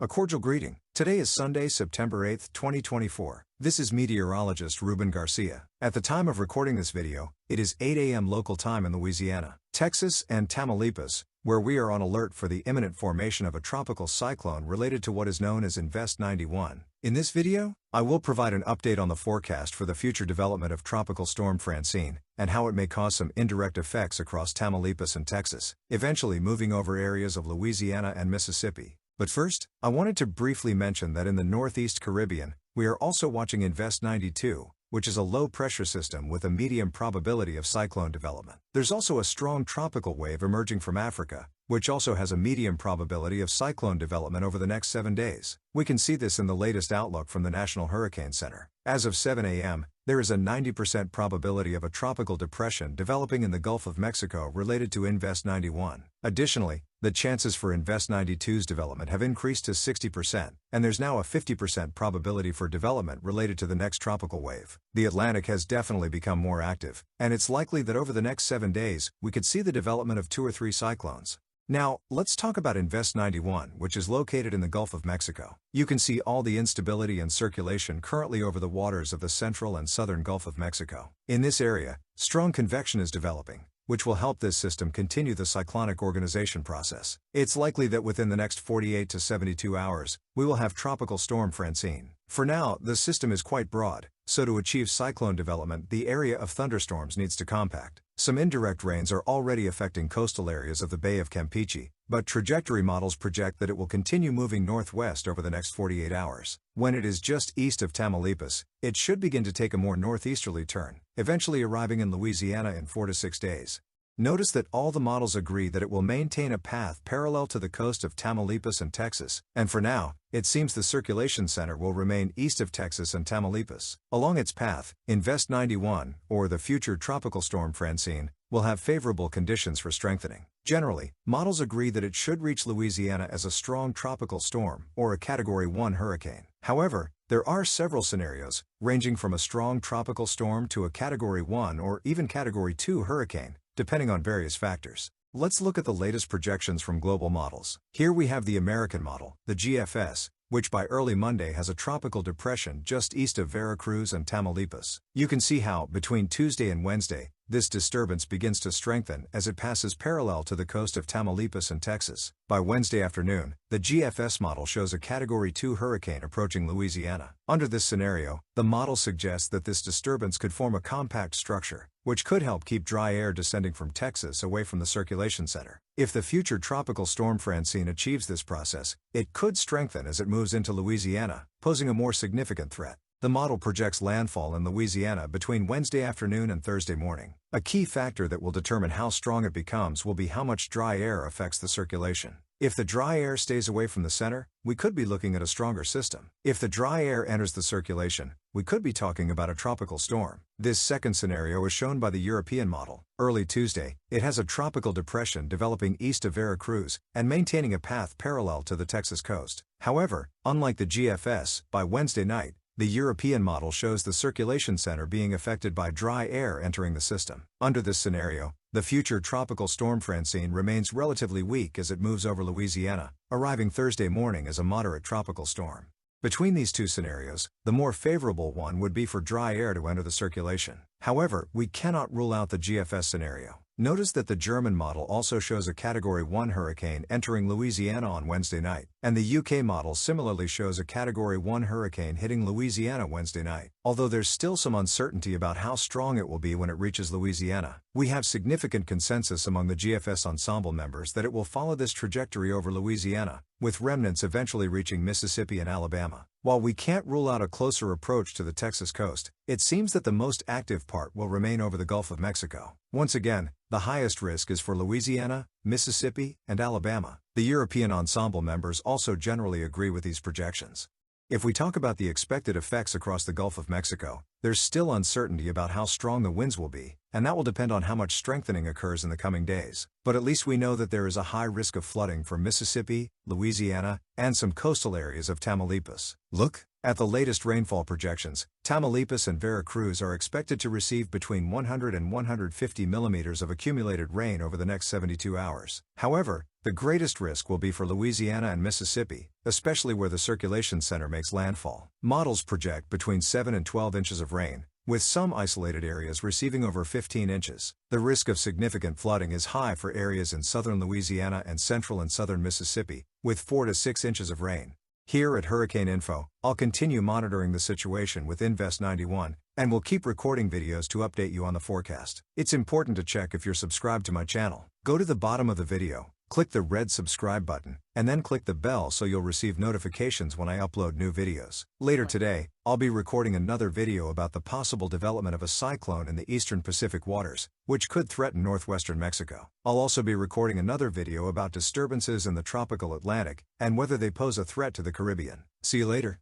A cordial greeting. Today is Sunday, September 8, 2024. This is meteorologist Ruben Garcia. At the time of recording this video, it is 8 a.m. local time in Louisiana, Texas, and Tamaulipas, where we are on alert for the imminent formation of a tropical cyclone related to what is known as Invest 91. In this video, I will provide an update on the forecast for the future development of Tropical Storm Francine, and how it may cause some indirect effects across Tamaulipas and Texas, eventually moving over areas of Louisiana and Mississippi. But first, I wanted to briefly mention that in the Northeast Caribbean, we are also watching Invest 92, which is a low-pressure system with a medium probability of cyclone development. There's also a strong tropical wave emerging from Africa, which also has a medium probability of cyclone development over the next 7 days. We can see this in the latest outlook from the National Hurricane Center. As of 7 a.m., there is a 90% probability of a tropical depression developing in the Gulf of Mexico related to Invest 91. Additionally, the chances for Invest 92's development have increased to 60%, and there's now a 50% probability for development related to the next tropical wave. The Atlantic has definitely become more active, and it's likely that over the next 7 days, we could see the development of 2 or 3 cyclones. Now, let's talk about Invest 91, which is located in the Gulf of Mexico. You can see all the instability and circulation currently over the waters of the central and southern Gulf of Mexico. In this area, strong convection is developing, which will help this system continue the cyclonic organization process. It's likely that within the next 48 to 72 hours, we will have Tropical Storm Francine. For now, the system is quite broad, so to achieve cyclone development, the area of thunderstorms needs to compact. Some indirect rains are already affecting coastal areas of the Bay of Campeche, but trajectory models project that it will continue moving northwest over the next 48 hours. When it is just east of Tamaulipas, it should begin to take a more northeasterly turn, eventually arriving in Louisiana in 4 to 6 days. Notice that all the models agree that it will maintain a path parallel to the coast of Tamaulipas and Texas, and for now, it seems the circulation center will remain east of Texas and Tamaulipas. Along its path, Invest 91, or the future Tropical Storm Francine, will have favorable conditions for strengthening. Generally, models agree that it should reach Louisiana as a strong tropical storm, or a Category 1 hurricane. However, there are several scenarios, ranging from a strong tropical storm to a Category 1 or even Category 2 hurricane, depending on various factors. Let's look at the latest projections from global models. Here we have the American model, the GFS, which by early Monday has a tropical depression just east of Veracruz and Tamaulipas. You can see how, between Tuesday and Wednesday, this disturbance begins to strengthen as it passes parallel to the coast of Tamaulipas and Texas. By Wednesday afternoon, the GFS model shows a Category 2 hurricane approaching Louisiana. Under this scenario, the model suggests that this disturbance could form a compact structure, which could help keep dry air descending from Texas away from the circulation center. If the future Tropical Storm Francine achieves this process, it could strengthen as it moves into Louisiana, posing a more significant threat. The model projects landfall in Louisiana between Wednesday afternoon and Thursday morning. A key factor that will determine how strong it becomes will be how much dry air affects the circulation. If the dry air stays away from the center, we could be looking at a stronger system. If the dry air enters the circulation, we could be talking about a tropical storm. This second scenario is shown by the European model. Early Tuesday, it has a tropical depression developing east of Veracruz and maintaining a path parallel to the Texas coast. However, unlike the GFS, by Wednesday night, the European model shows the circulation center being affected by dry air entering the system. Under this scenario, the future Tropical Storm Francine remains relatively weak as it moves over Louisiana, arriving Thursday morning as a moderate tropical storm. Between these two scenarios, the more favorable one would be for dry air to enter the circulation. However, we cannot rule out the GFS scenario. Notice that the German model also shows a Category 1 hurricane entering Louisiana on Wednesday night, and the UK model similarly shows a Category 1 hurricane hitting Louisiana Wednesday night. Although there's still some uncertainty about how strong it will be when it reaches Louisiana, we have significant consensus among the GFS ensemble members that it will follow this trajectory over Louisiana, with remnants eventually reaching Mississippi and Alabama. While we can't rule out a closer approach to the Texas coast, it seems that the most active part will remain over the Gulf of Mexico. Once again, the highest risk is for Louisiana, Mississippi, and Alabama. The European ensemble members also generally agree with these projections. If we talk about the expected effects across the Gulf of Mexico, there's still uncertainty about how strong the winds will be, and that will depend on how much strengthening occurs in the coming days. But at least we know that there is a high risk of flooding for Mississippi, Louisiana, and some coastal areas of Tamaulipas. Look at the latest rainfall projections. Tamaulipas and Veracruz are expected to receive between 100 and 150 millimeters of accumulated rain over the next 72 hours. However, the greatest risk will be for Louisiana and Mississippi, especially where the circulation center makes landfall. Models project between 7 and 12 inches of rain, with some isolated areas receiving over 15 inches. The risk of significant flooding is high for areas in southern Louisiana and central and southern Mississippi, with 4 to 6 inches of rain. Here at Hurricane Info, I'll continue monitoring the situation with Invest 91, and will keep recording videos to update you on the forecast. It's important to check if you're subscribed to my channel. Go to the bottom of the video, click the red subscribe button, and then click the bell so you'll receive notifications when I upload new videos. Later today, I'll be recording another video about the possible development of a cyclone in the eastern Pacific waters, which could threaten northwestern Mexico. I'll also be recording another video about disturbances in the tropical Atlantic, and whether they pose a threat to the Caribbean. See you later.